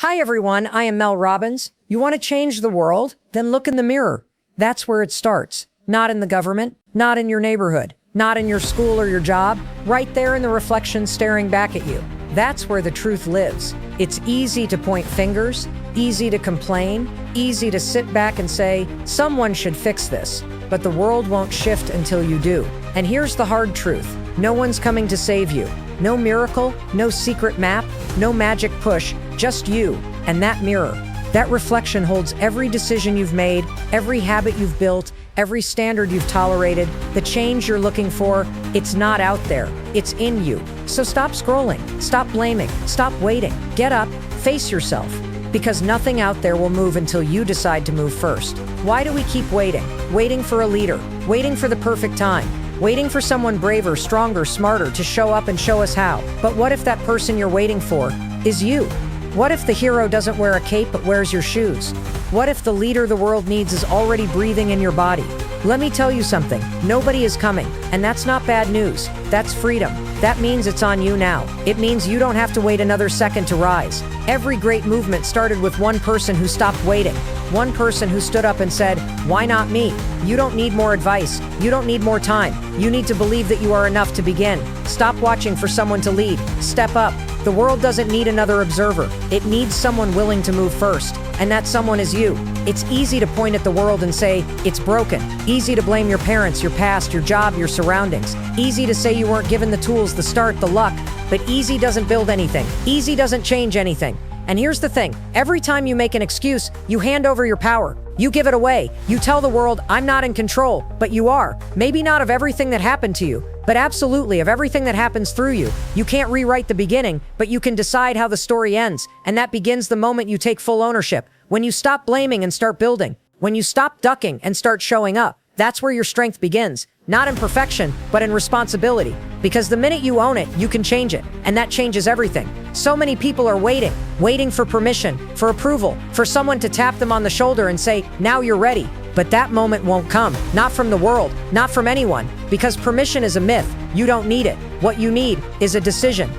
Hi everyone, I am Mel Robbins. You want to change the world? Then look in the mirror. That's where it starts. Not in the government, not in your neighborhood, not in your school or your job. Right there in the reflection staring back at you. That's where the truth lives. It's easy to point fingers, easy to complain, easy to sit back and say, someone should fix this. But the world won't shift until you do. And here's the hard truth. No one's coming to save you. No miracle, no secret map, no magic push, just you and that mirror. That reflection holds every decision you've made, every habit you've built, every standard you've tolerated, the change you're looking for. It's not out there, it's in you. So stop scrolling, stop blaming, stop waiting. Get up, face yourself, because nothing out there will move until you decide to move first. Why do we keep waiting? Waiting for a leader, waiting for the perfect time, waiting for someone braver, stronger, smarter to show up and show us how. But what if that person you're waiting for is you? What if the hero doesn't wear a cape but wears your shoes? What if the leader the world needs is already breathing in your body? Let me tell you something, nobody is coming, and that's not bad news. That's freedom. That means it's on you now. It means you don't have to wait another second to rise. Every great movement started with one person who stopped waiting. One person who stood up and said, why not me? You don't need more advice. You don't need more time. You need to believe that you are enough to begin. Stop watching for someone to lead. Step up. The world doesn't need another observer. It needs someone willing to move first. And that someone is you. It's easy to point at the world and say, it's broken. Easy to blame your parents, your past, your job, your surroundings. Easy to say you weren't given the tools, the start, the luck. But easy doesn't build anything. Easy doesn't change anything. And here's the thing, every time you make an excuse, you hand over your power. You give it away. You tell the world, I'm not in control, but you are. Maybe not of everything that happened to you, but absolutely of everything that happens through you. You can't rewrite the beginning, but you can decide how the story ends. And that begins the moment you take full ownership. When you stop blaming and start building. When you stop ducking and start showing up. That's where your strength begins. Not in perfection, but in responsibility. Because the minute you own it, you can change it. And that changes everything. So many people are waiting for permission, for approval, for someone to tap them on the shoulder and say, now you're ready. But that moment won't come. Not from the world, not from anyone. Because permission is a myth. You don't need it. What you need is a decision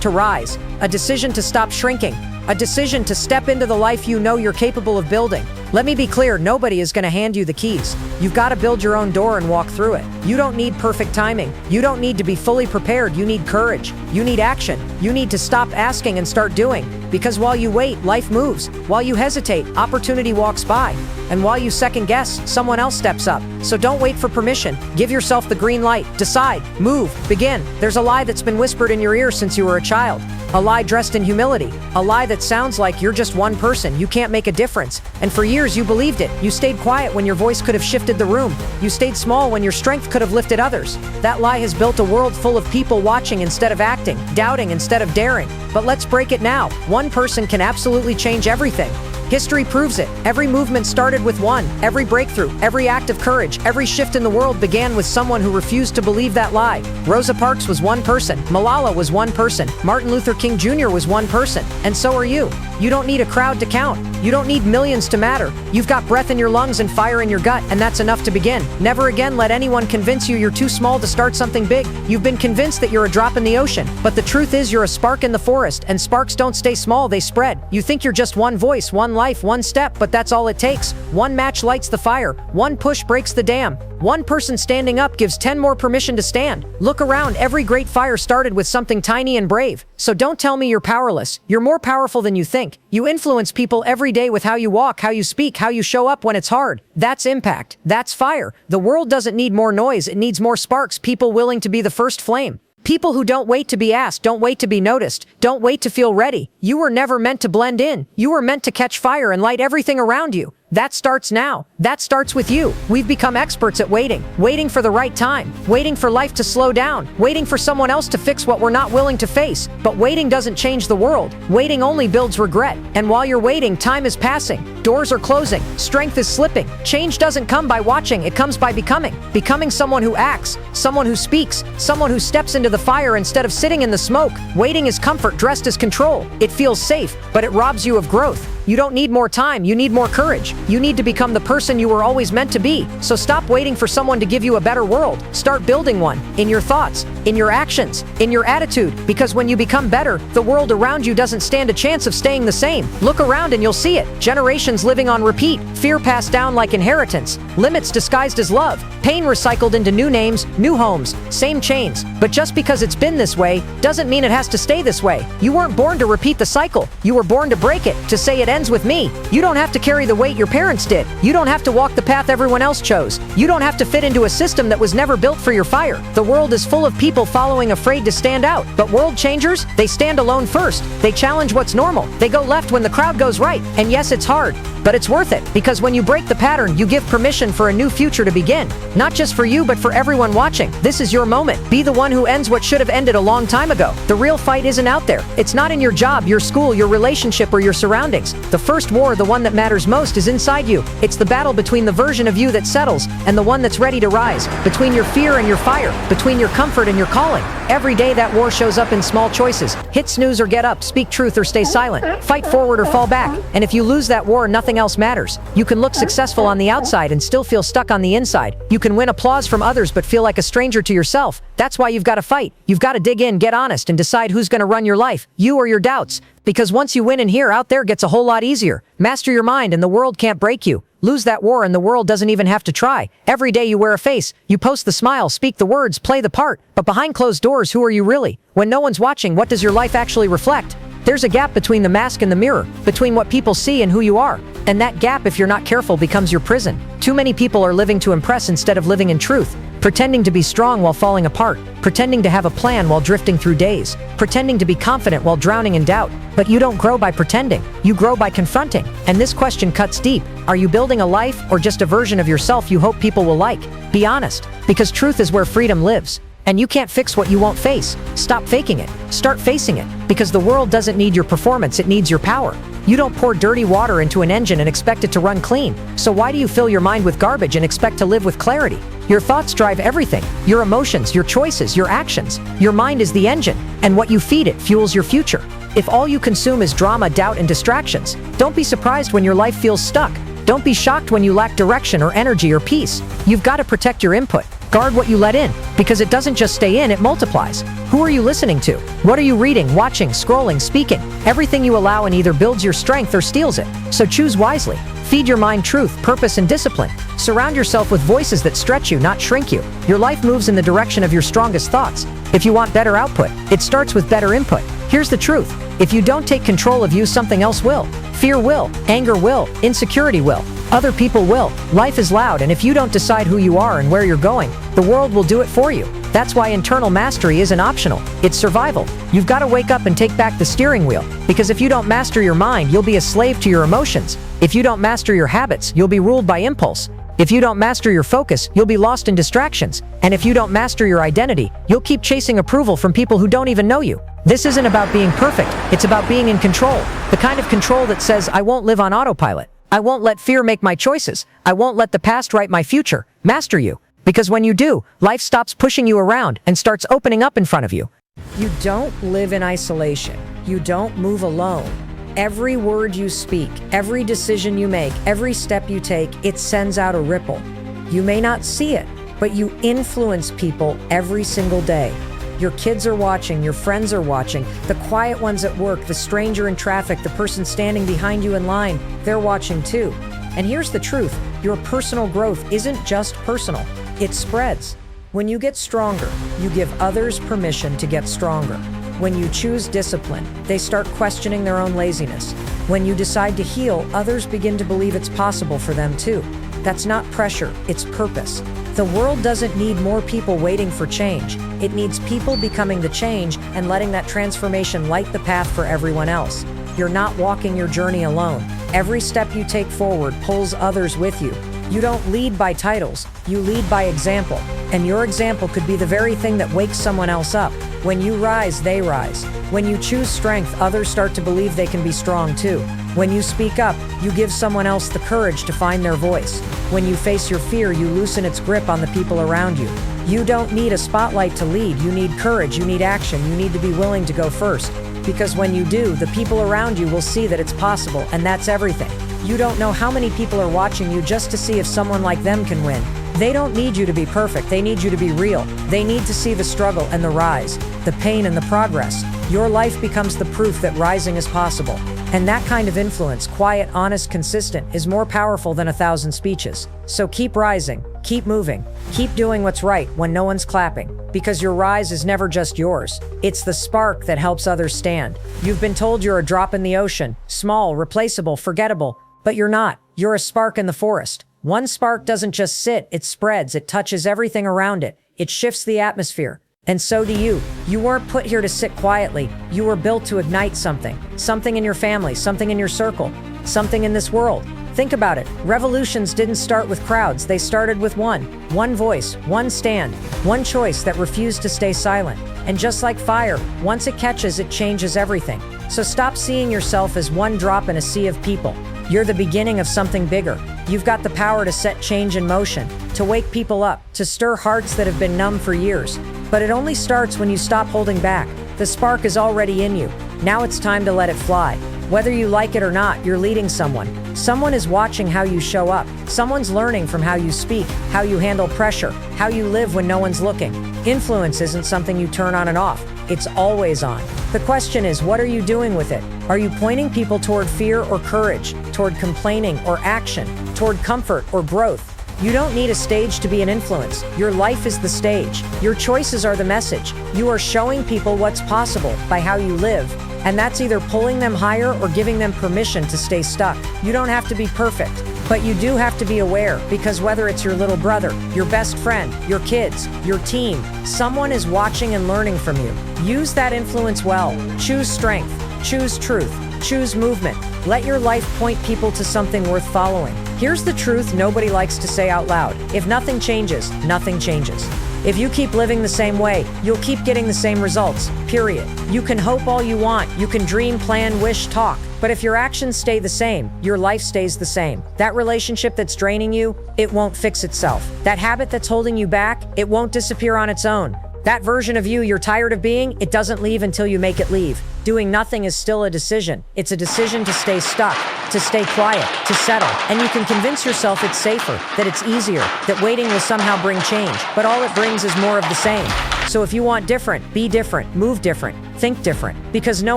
to rise, a decision to stop shrinking, a decision to step into the life you know you're capable of building. Let me be clear, nobody is going to hand you the keys. You've got to build your own door and walk through it. You don't need perfect timing. You don't need to be fully prepared. You need courage. You need action. You need to stop asking and start doing. Because while you wait, life moves. While you hesitate, opportunity walks by. And while you second guess, someone else steps up. So don't wait for permission. Give yourself the green light. Decide. Move. Begin. There's a lie that's been whispered in your ear since you were a child. A lie dressed in humility. A lie that sounds like you're just one person. You can't make a difference. And for years you believed it. You stayed quiet when your voice could have shifted the room. You stayed small when your strength could have lifted others. That lie has built a world full of people watching instead of acting, doubting instead of daring. But let's break it now. One person can absolutely change everything. History proves it. Every movement started with one. Every breakthrough, every act of courage, every shift in the world began with someone who refused to believe that lie. Rosa Parks was one person. Malala was one person. Martin Luther King Jr. was one person. And so are you. You don't need a crowd to count. You don't need millions to matter. You've got breath in your lungs and fire in your gut, and that's enough to begin. Never again let anyone convince you you're too small to start something big. You've been convinced that you're a drop in the ocean. But the truth is you're a spark in the forest, and sparks don't stay small, they spread. You think you're just one voice, one life, one step, but that's all it takes. One match lights the fire. One push breaks the dam. One person standing up gives 10 more permission to stand. Look around, every great fire started with something tiny and brave. So don't tell me you're powerless. You're more powerful than you think. You influence people every day with how you walk, how you speak, how you show up when it's hard. That's impact. That's fire. The world doesn't need more noise, it needs more sparks, people willing to be the first flame. People who don't wait to be asked, don't wait to be noticed, don't wait to feel ready. You were never meant to blend in. You were meant to catch fire and light everything around you. That starts now. That starts with you. We've become experts at waiting for the right time, waiting for life to slow down, waiting for someone else to fix what we're not willing to face. But waiting doesn't change the world. Waiting only builds regret. And while you're waiting, time is passing. Doors are closing. Strength is slipping. Change doesn't come by watching. It comes by becoming. Becoming someone who acts, someone who speaks, someone who steps into the fire instead of sitting in the smoke. Waiting is comfort dressed as control. It feels safe, but it robs you of growth. You don't need more time, you need more courage. You need to become the person you were always meant to be. So stop waiting for someone to give you a better world. Start building one. In your thoughts, in your actions, in your attitude, because when you become better, the world around you doesn't stand a chance of staying the same. Look around and you'll see it. Generations living on repeat, fear passed down like inheritance, limits disguised as love, pain recycled into new names, new homes, same chains. But just because it's been this way doesn't mean it has to stay this way. You weren't born to repeat the cycle. You were born to break it, to say it ends with me. You don't have to carry the weight your parents did. You don't have to walk the path everyone else chose. You don't have to fit into a system that was never built for your fire. The world is full of people following, afraid to stand out. But world changers, they stand alone first. They challenge what's normal. They go left when the crowd goes right. And yes, it's hard, but it's worth it, because when you break the pattern, you give permission for a new future to begin. Not just for you, but for everyone watching. This is your moment. Be the one who ends what should have ended a long time ago. The real fight isn't out there. It's not in your job, your school, your relationship, or your surroundings. The first war, the one that matters most, is inside you. It's the battle between the version of you that settles and the one that's ready to rise, between your fear and your fire, between your comfort and your calling. Every day that war shows up in small choices. Hit snooze or get up, speak truth or stay silent, fight forward or fall back. And if you lose that war, nothing else matters. You can look successful on the outside and still feel stuck on the inside. You can win applause from others but feel like a stranger to yourself. That's why you've got to fight. You've got to dig in, get honest, and decide who's going to run your life, you or your doubts. Because once you win in here, out there gets a whole lot easier. Master your mind and the world can't break you. Lose that war and the world doesn't even have to try. Every day you wear a face, you post the smile, speak the words, play the part. But behind closed doors, who are you really? When no one's watching, what does your life actually reflect? There's a gap between the mask and the mirror, between what people see and who you are. And that gap, if you're not careful, becomes your prison. Too many people are living to impress instead of living in truth. Pretending to be strong while falling apart, pretending to have a plan while drifting through days, pretending to be confident while drowning in doubt. But you don't grow by pretending, you grow by confronting. And this question cuts deep. Are you building a life or just a version of yourself you hope people will like? Be honest, because truth is where freedom lives. And you can't fix what you won't face. Stop faking it. Start facing it. Because the world doesn't need your performance, it needs your power. You don't pour dirty water into an engine and expect it to run clean. So why do you fill your mind with garbage and expect to live with clarity? Your thoughts drive everything. Your emotions, your choices, your actions. Your mind is the engine, and what you feed it fuels your future. If all you consume is drama, doubt, and distractions, don't be surprised when your life feels stuck. Don't be shocked when you lack direction or energy or peace. You've got to protect your input. Guard what you let in, because it doesn't just stay in, it multiplies. Who are you listening to? What are you reading, watching, scrolling, speaking? Everything you allow in either builds your strength or steals it. So choose wisely. Feed your mind truth, purpose, and discipline. Surround yourself with voices that stretch you, not shrink you. Your life moves in the direction of your strongest thoughts. If you want better output, it starts with better input. Here's the truth. If you don't take control of you, something else will. Fear will, anger will, insecurity will. Other people will. Life is loud, and if you don't decide who you are and where you're going, the world will do it for you. That's why internal mastery isn't optional. It's survival. You've got to wake up and take back the steering wheel, because if you don't master your mind, you'll be a slave to your emotions. If you don't master your habits, you'll be ruled by impulse. If you don't master your focus, you'll be lost in distractions. And if you don't master your identity, you'll keep chasing approval from people who don't even know you. This isn't about being perfect. It's about being in control. The kind of control that says, I won't live on autopilot. I won't let fear make my choices. I won't let the past write my future. Master you. Because when you do, life stops pushing you around and starts opening up in front of you. You don't live in isolation. You don't move alone. Every word you speak, every decision you make, every step you take, it sends out a ripple. You may not see it, but you influence people every single day. Your kids are watching, your friends are watching, the quiet ones at work, the stranger in traffic, the person standing behind you in line, they're watching too. And here's the truth, your personal growth isn't just personal, it spreads. When you get stronger, you give others permission to get stronger. When you choose discipline, they start questioning their own laziness. When you decide to heal, others begin to believe it's possible for them too. That's not pressure, it's purpose. The world doesn't need more people waiting for change. It needs people becoming the change and letting that transformation light the path for everyone else. You're not walking your journey alone. Every step you take forward pulls others with you. You don't lead by titles, you lead by example. And your example could be the very thing that wakes someone else up. When you rise, they rise. When you choose strength, others start to believe they can be strong too. When you speak up, you give someone else the courage to find their voice. When you face your fear, you loosen its grip on the people around you. You don't need a spotlight to lead, you need courage, you need action, you need to be willing to go first. Because when you do, the people around you will see that it's possible, and that's everything. You don't know how many people are watching you just to see if someone like them can win. They don't need you to be perfect, they need you to be real. They need to see the struggle and the rise, the pain and the progress. Your life becomes the proof that rising is possible. And that kind of influence, quiet, honest, consistent, is more powerful than 1,000 speeches. So keep rising, keep moving, keep doing what's right when no one's clapping. Because your rise is never just yours. It's the spark that helps others stand. You've been told you're a drop in the ocean, small, replaceable, forgettable. But you're not. You're a spark in the forest. One spark doesn't just sit, it spreads, it touches everything around it. It shifts the atmosphere. And so do you. You weren't put here to sit quietly. You were built to ignite something. Something in your family, something in your circle, something in this world. Think about it. Revolutions didn't start with crowds. They started with one voice, one stand, one choice that refused to stay silent. And just like fire, once it catches, it changes everything. So stop seeing yourself as one drop in a sea of people. You're the beginning of something bigger. You've got the power to set change in motion, to wake people up, to stir hearts that have been numb for years. But it only starts when you stop holding back. The spark is already in you. Now it's time to let it fly. Whether you like it or not, you're leading someone. Someone is watching how you show up. Someone's learning from how you speak, how you handle pressure, how you live when no one's looking. Influence isn't something you turn on and off. It's always on. The question is, what are you doing with it? Are you pointing people toward fear or courage, toward complaining or action, toward comfort or growth? You don't need a stage to be an influence. Your life is the stage. Your choices are the message. You are showing people what's possible by how you live, and that's either pulling them higher or giving them permission to stay stuck. You don't have to be perfect, but you do have to be aware, because whether it's your little brother, your best friend, your kids, your team, someone is watching and learning from you. Use that influence well. Choose strength. Choose truth. Choose movement. Let your life point people to something worth following. Here's the truth nobody likes to say out loud. If nothing changes, nothing changes. If you keep living the same way, you'll keep getting the same results, period. You can hope all you want. You can dream, plan, wish, talk. But if your actions stay the same, your life stays the same. That relationship that's draining you, it won't fix itself. That habit that's holding you back, it won't disappear on its own. That version of you you're tired of being, it doesn't leave until you make it leave. Doing nothing is still a decision. It's a decision to stay stuck, to stay quiet, to settle. And you can convince yourself it's safer, that it's easier, that waiting will somehow bring change. But all it brings is more of the same. So if you want different, be different, move different, think different. Because no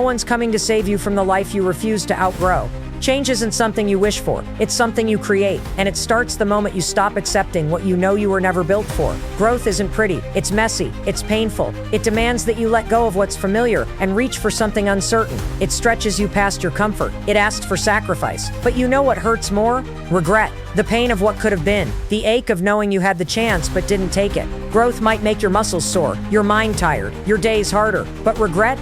one's coming to save you from the life you refuse to outgrow. Change isn't something you wish for, it's something you create, and it starts the moment you stop accepting what you know you were never built for. Growth isn't pretty, it's messy, it's painful. It demands that you let go of what's familiar and reach for something uncertain. It stretches you past your comfort, it asks for sacrifice. But you know what hurts more? Regret. The pain of what could have been, the ache of knowing you had the chance but didn't take it. Growth might make your muscles sore, your mind tired, your days harder, but regret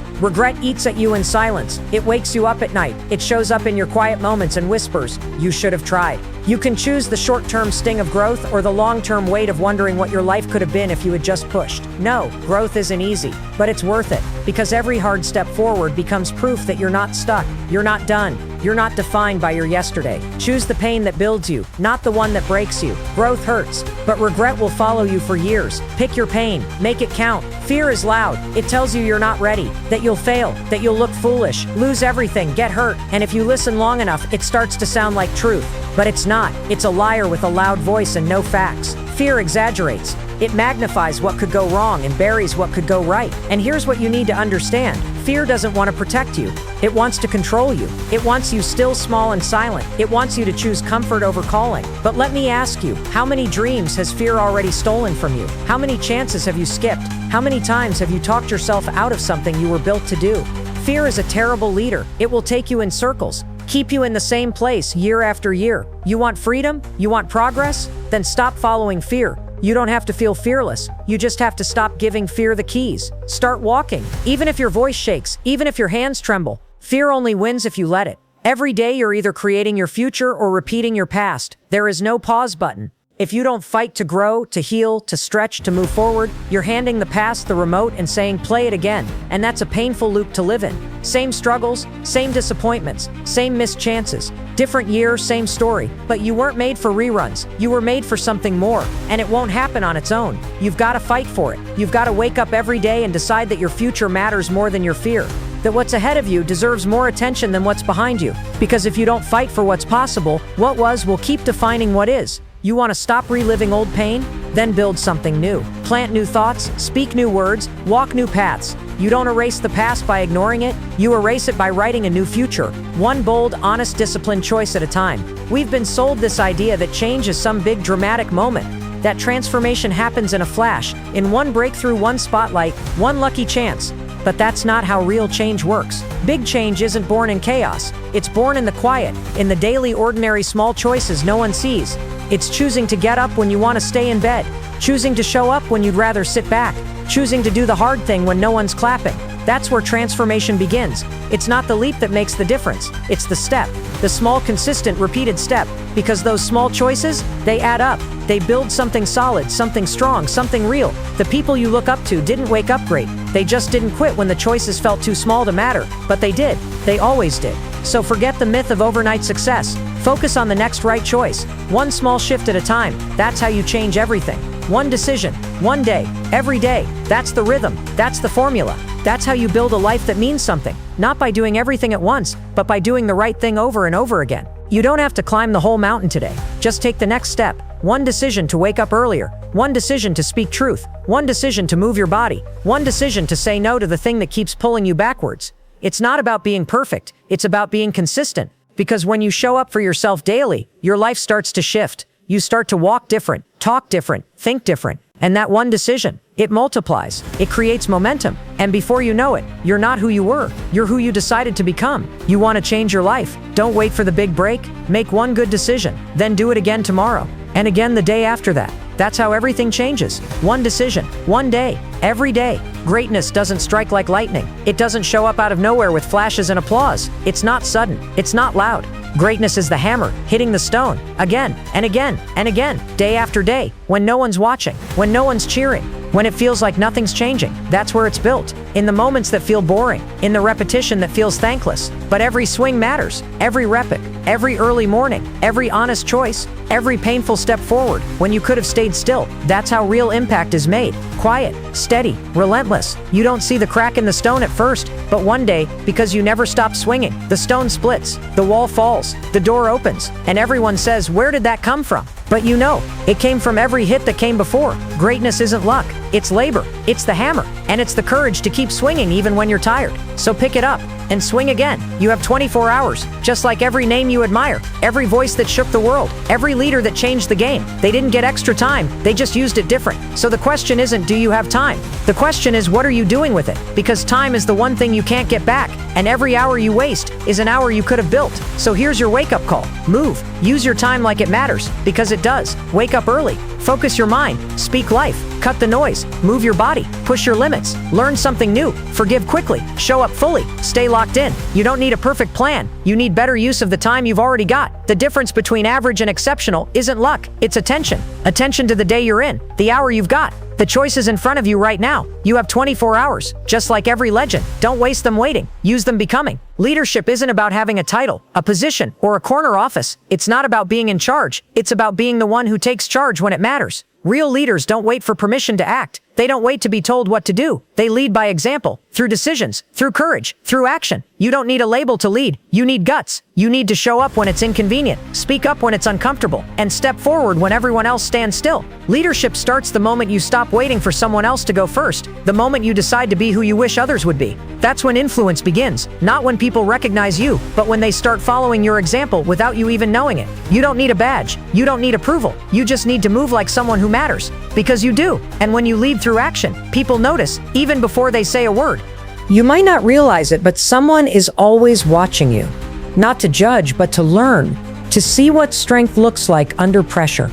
eats at you in silence. It wakes you up at night. It shows up in your quiet moments and whispers, you should have tried. You can choose the short-term sting of growth or the long-term weight of wondering what your life could have been if you had just pushed. No, growth isn't easy, but it's worth it, because every hard step forward becomes proof that you're not stuck, you're not done, you're not defined by your yesterday. Choose the pain that builds you, not the one that breaks you. Growth hurts, but regret will follow you for years. Pick your pain, make it count. Fear is loud. It tells you you're not ready, that you'll fail, that you'll look foolish, lose everything, get hurt. And if you listen long enough, it starts to sound like truth. But it's not. It's a liar with a loud voice and no facts. Fear exaggerates. It magnifies what could go wrong and buries what could go right. And here's what you need to understand. Fear doesn't want to protect you. It wants to control you. It wants you still, small, and silent. It wants you to choose comfort over calling. But let me ask you, how many dreams has fear already stolen from you? How many chances have you skipped? How many times have you talked yourself out of something you were built to do? Fear is a terrible leader. It will take you in circles, keep you in the same place year after year. You want freedom? You want progress? Then stop following fear. You don't have to feel fearless. You just have to stop giving fear the keys. Start walking. Even if your voice shakes, even if your hands tremble, fear only wins if you let it. Every day you're either creating your future or repeating your past. There is no pause button. If you don't fight to grow, to heal, to stretch, to move forward, you're handing the past the remote and saying, play it again. And that's a painful loop to live in. Same struggles, same disappointments, same missed chances. Different year, same story. But you weren't made for reruns. You were made for something more. And it won't happen on its own. You've got to fight for it. You've got to wake up every day and decide that your future matters more than your fear. That what's ahead of you deserves more attention than what's behind you. Because if you don't fight for what's possible, what was will keep defining what is. You want to stop reliving old pain? Then build something new. Plant new thoughts, speak new words, walk new paths. You don't erase the past by ignoring it, you erase it by writing a new future. One bold, honest, disciplined choice at a time. We've been sold this idea that change is some big dramatic moment, that transformation happens in a flash, in one breakthrough, one spotlight, one lucky chance. But that's not how real change works. Big change isn't born in chaos. It's born in the quiet, in the daily, ordinary, small choices no one sees. It's choosing to get up when you want to stay in bed, choosing to show up when you'd rather sit back, choosing to do the hard thing when no one's clapping. That's where transformation begins. It's not the leap that makes the difference. It's the step, the small, consistent, repeated step. Because those small choices, they add up. They build something solid, something strong, something real. The people you look up to didn't wake up great. They just didn't quit when the choices felt too small to matter. But they did. They always did. So forget the myth of overnight success. Focus on the next right choice. One small shift at a time. That's how you change everything. One decision, one day, every day. That's the rhythm. That's the formula. That's how you build a life that means something. Not by doing everything at once, but by doing the right thing over and over again. You don't have to climb the whole mountain today. Just take the next step. One decision to wake up earlier. One decision to speak truth. One decision to move your body. One decision to say no to the thing that keeps pulling you backwards. It's not about being perfect. It's about being consistent. Because when you show up for yourself daily, your life starts to shift. You start to walk different, talk different, think different. And that one decision, it multiplies. It creates momentum. And before you know it, you're not who you were. You're who you decided to become. You want to change your life. Don't wait for the big break. Make one good decision. Then do it again tomorrow. And again the day after that. That's how everything changes. One decision, one day, every day. Greatness doesn't strike like lightning. It doesn't show up out of nowhere with flashes and applause. It's not sudden. It's not loud. Greatness is the hammer, hitting the stone, again, and again, and again, day after day, when no one's watching, when no one's cheering, when it feels like nothing's changing. That's where it's built. In the moments that feel boring, in the repetition that feels thankless. But every swing matters, every epic, every early morning, every honest choice, every painful step forward, when you could have stayed still. That's how real impact is made. Quiet, steady, relentless. You don't see the crack in the stone at first, but one day, because you never stop swinging, the stone splits, the wall falls, the door opens, and everyone says, "Where did that come from?" But you know, it came from every hit that came before. Greatness isn't luck, it's labor, it's the hammer, and it's the courage to keep swinging even when you're tired. So pick it up and swing again. You have 24 hours, just like every name you admire, every voice that shook the world, every leader that changed the game. They didn't get extra time, they just used it different. So the question isn't, do you have time? The question is, what are you doing with it? Because time is the one thing you can't get back, and every hour you waste is an hour you could have built. So here's your wake-up call. Move. Use your time like it matters, because it does. Wake up early. Focus your mind. Speak life. Cut the noise. Move your body. Push your limits. Learn something new. Forgive quickly. Show up fully. Stay locked in. You don't need a perfect plan. You need better use of the time you've already got. The difference between average and exceptional isn't luck. It's attention. Attention to the day you're in. The hour you've got. The choice is in front of you right now. You have 24 hours, just like every legend. Don't waste them waiting. Use them becoming. Leadership isn't about having a title, a position, or a corner office. It's not about being in charge. It's about being the one who takes charge when it matters. Real leaders don't wait for permission to act. They don't wait to be told what to do. They lead by example, through decisions, through courage, through action. You don't need a label to lead. You need guts. You need to show up when it's inconvenient, speak up when it's uncomfortable, and step forward when everyone else stands still. Leadership starts the moment you stop waiting for someone else to go first, the moment you decide to be who you wish others would be. That's when influence begins, not when people recognize you, but when they start following your example without you even knowing it. You don't need a badge. You don't need approval. You just need to move like someone who matters, because you do. And when you lead through action, people notice, even before they say a word. You might not realize it, but someone is always watching you. Not to judge, but to learn, to see what strength looks like under pressure,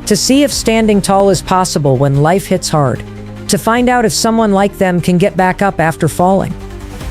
to see if standing tall is possible when life hits hard, to find out if someone like them can get back up after falling.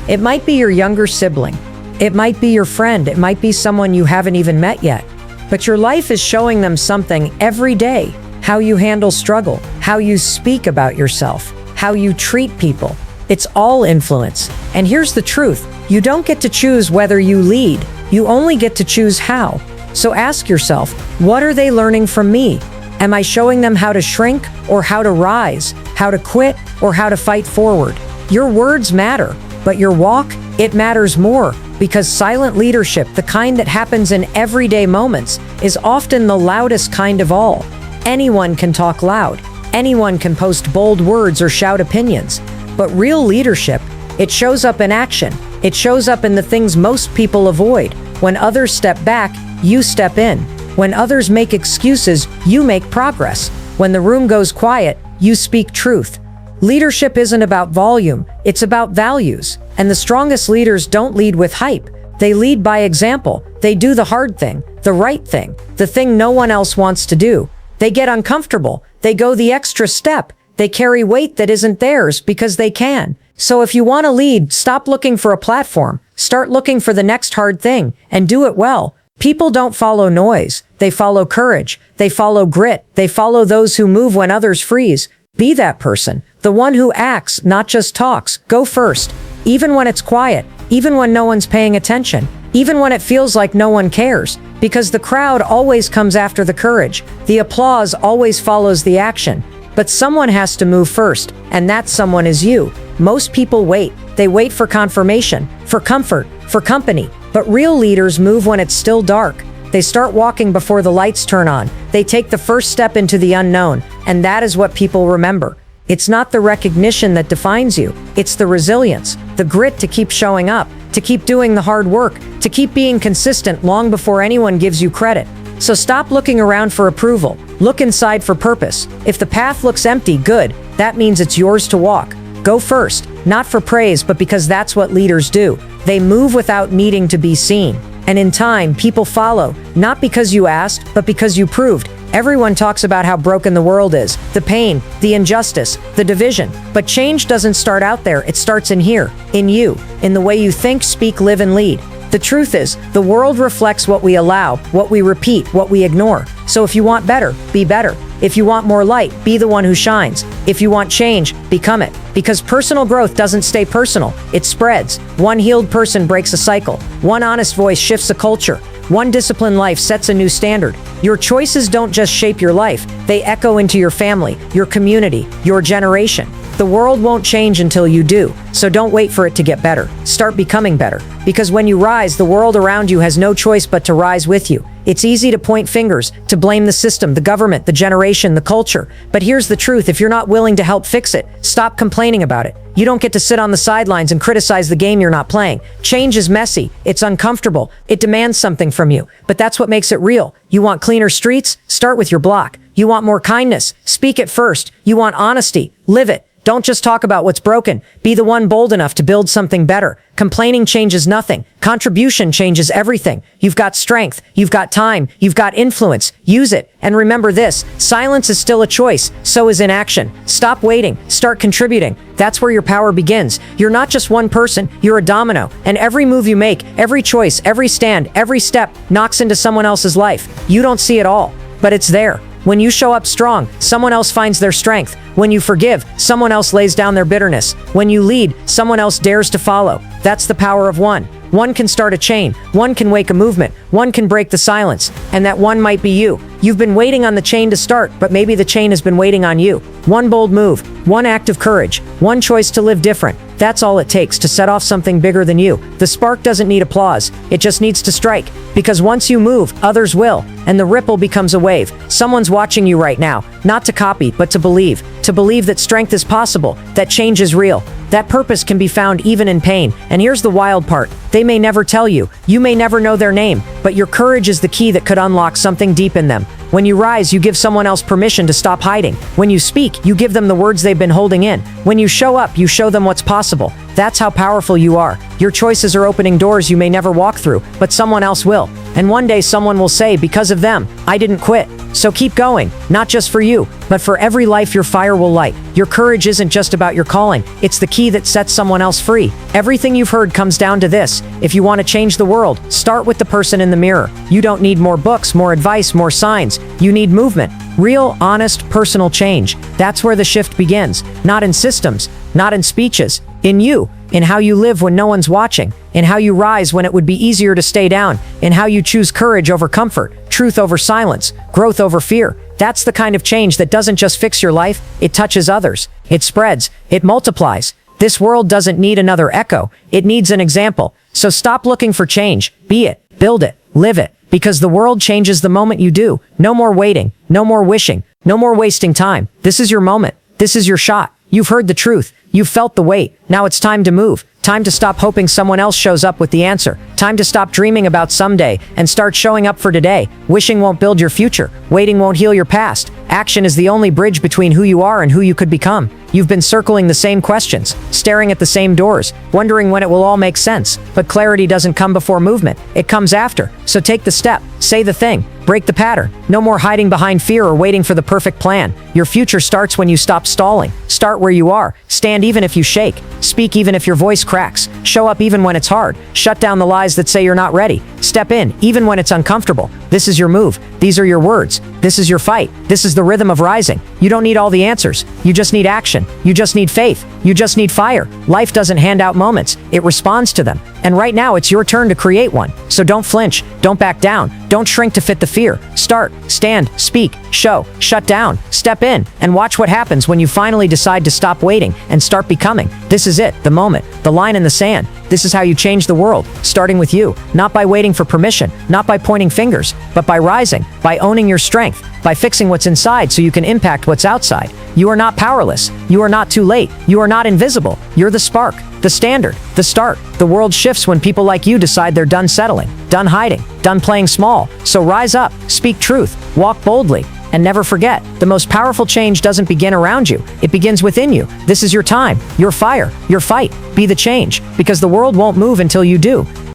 It might be your younger sibling. It might be your friend. It might be someone you haven't even met yet. But your life is showing them something every day. How you handle struggle, how you speak about yourself, how you treat people. It's all influence. And here's the truth. You don't get to choose whether you lead. You only get to choose how. So ask yourself, what are they learning from me? Am I showing them how to shrink or how to rise, how to quit or how to fight forward? Your words matter, but your walk, It matters more because silent leadership, the kind that happens in everyday moments, is often the loudest kind of all. Anyone can talk loud. Anyone can post bold words or shout opinions. But real leadership, it shows up in action. It shows up in the things most people avoid. When others step back, you step in. When others make excuses, you make progress. When the room goes quiet, you speak truth. Leadership isn't about volume, it's about values. And the strongest leaders don't lead with hype. They lead by example. They do the hard thing, the right thing, the thing no one else wants to do. They get uncomfortable. They go the extra step. They carry weight that isn't theirs because they can. So if you want to lead, stop looking for a platform. Start looking for the next hard thing and do it well. People don't follow noise. They follow courage. They follow grit. They follow those who move when others freeze. Be that person, the one who acts, not just talks. Go first, even when it's quiet, even when no one's paying attention, even when it feels like no one cares, because the crowd always comes after the courage. The applause always follows the action. But someone has to move first, and that someone is you. Most people wait. They wait for confirmation, for comfort, for company. But real leaders move when it's still dark. They start walking before the lights turn on. They take the first step into the unknown, and that is what people remember. It's not the recognition that defines you. It's the resilience, the grit to keep showing up, to keep doing the hard work, to keep being consistent long before anyone gives you credit. So stop looking around for approval. Look inside for purpose. If the path looks empty, good. That means it's yours to walk. Go first, not for praise, but because that's what leaders do. They move without needing to be seen. And in time, people follow, not because you asked, but because you proved. Everyone talks about how broken the world is, the pain, the injustice, the division. But change doesn't start out there, it starts in here, in you, in the way you think, speak, live, and lead. The truth is, the world reflects what we allow, what we repeat, what we ignore. So if you want better, be better. If you want more light, be the one who shines. If you want change, become it. Because personal growth doesn't stay personal, it spreads. One healed person breaks a cycle. One honest voice shifts a culture. One disciplined life sets a new standard. Your choices don't just shape your life, they echo into your family, your community, your generation. The world won't change until you do, so don't wait for it to get better. Start becoming better. Because when you rise, the world around you has no choice but to rise with you. It's easy to point fingers, to blame the system, the government, the generation, the culture. But here's the truth, if you're not willing to help fix it, stop complaining about it. You don't get to sit on the sidelines and criticize the game you're not playing. Change is messy, it's uncomfortable, it demands something from you. But that's what makes it real. You want cleaner streets? Start with your block. You want more kindness? Speak it first. You want honesty? Live it. Don't just talk about what's broken. Be the one bold enough to build something better. Complaining changes nothing. Contribution changes everything. You've got strength. You've got time. You've got influence. Use it. And remember this, silence is still a choice. So is inaction. Stop waiting. Start contributing. That's where your power begins. You're not just one person. You're a domino. And every move you make, every choice, every stand, every step knocks into someone else's life. You don't see it all, but it's there. When you show up strong, someone else finds their strength. When you forgive, someone else lays down their bitterness. When you lead, someone else dares to follow. That's the power of one. One can start a chain. One can wake a movement. One can break the silence. And that one might be you. You've been waiting on the chain to start, but maybe the chain has been waiting on you. One bold move, one act of courage, one choice to live different. That's all it takes to set off something bigger than you. The spark doesn't need applause. It just needs to strike. Because once you move, others will. And the ripple becomes a wave. Someone's watching you right now. Not to copy, but to believe. To believe that strength is possible, that change is real, that purpose can be found even in pain. And here's the wild part. They may never tell you. You may never know their name, but your courage is the key that could unlock something deep in them. When you rise, you give someone else permission to stop hiding. When you speak, you give them the words they've been holding in. When you show up, you show them what's possible. That's how powerful you are. Your choices are opening doors you may never walk through, but someone else will. And one day someone will say, because of them, I didn't quit. So keep going, not just for you, but for every life your fire will light. Your courage isn't just about your calling, it's the key that sets someone else free. Everything you've heard comes down to this. If you want to change the world, start with the person in the mirror. You don't need more books, more advice, more signs. You need movement. Real, honest, personal change. That's where the shift begins. Not in systems, not in speeches. In you. In how you live when no one's watching. In how you rise when it would be easier to stay down. In how you choose courage over comfort. Truth over silence. Growth over fear. That's the kind of change that doesn't just fix your life, it touches others. It spreads. It multiplies. This world doesn't need another echo. It needs an example. So stop looking for change. Be it, build it, live it. Because the world changes the moment you do. No more waiting. No more wishing. No more wasting time. This is your moment. This is your shot. You've heard the truth. You've felt the weight. Now it's time to move. Time to stop hoping someone else shows up with the answer. Time to stop dreaming about someday and start showing up for today. Wishing won't build your future. Waiting won't heal your past. Action is the only bridge between who you are and who you could become. You've been circling the same questions, staring at the same doors, wondering when it will all make sense. But clarity doesn't come before movement. It comes after. So take the step. Say the thing. Break the pattern. No more hiding behind fear or waiting for the perfect plan. Your future starts when you stop stalling. Start where you are. Stand even if you shake. Speak even if your voice cracks. Show up even when it's hard. Shut down the lies that say you're not ready. Step in even when it's uncomfortable. This is your move. These are your words. This is your fight. This is the rhythm of rising. You don't need all the answers. You just need action. You just need faith. You just need fire. Life doesn't hand out moments. It responds to them. And right now it's your turn to create one. So don't flinch. Don't back down. Don't shrink to fit the fear. Start, stand, speak, show, shut down, step in, and watch what happens when you finally decide to stop waiting and start becoming. This is it, the moment, the line in the sand. This is how you change the world, starting with you, not by waiting for permission, not by pointing fingers, but by rising, by owning your strength, by fixing what's inside so you can impact what's outside. You are not powerless. You are not too late. You are not invisible. You're the spark, the standard, the start. The world shifts when people like you decide they're done settling, done hiding, done playing small. So rise up, speak truth, walk boldly, and never forget, the most powerful change doesn't begin around you. It begins within you. This is your time, your fire, your fight. Be the change, because the world won't move until you do.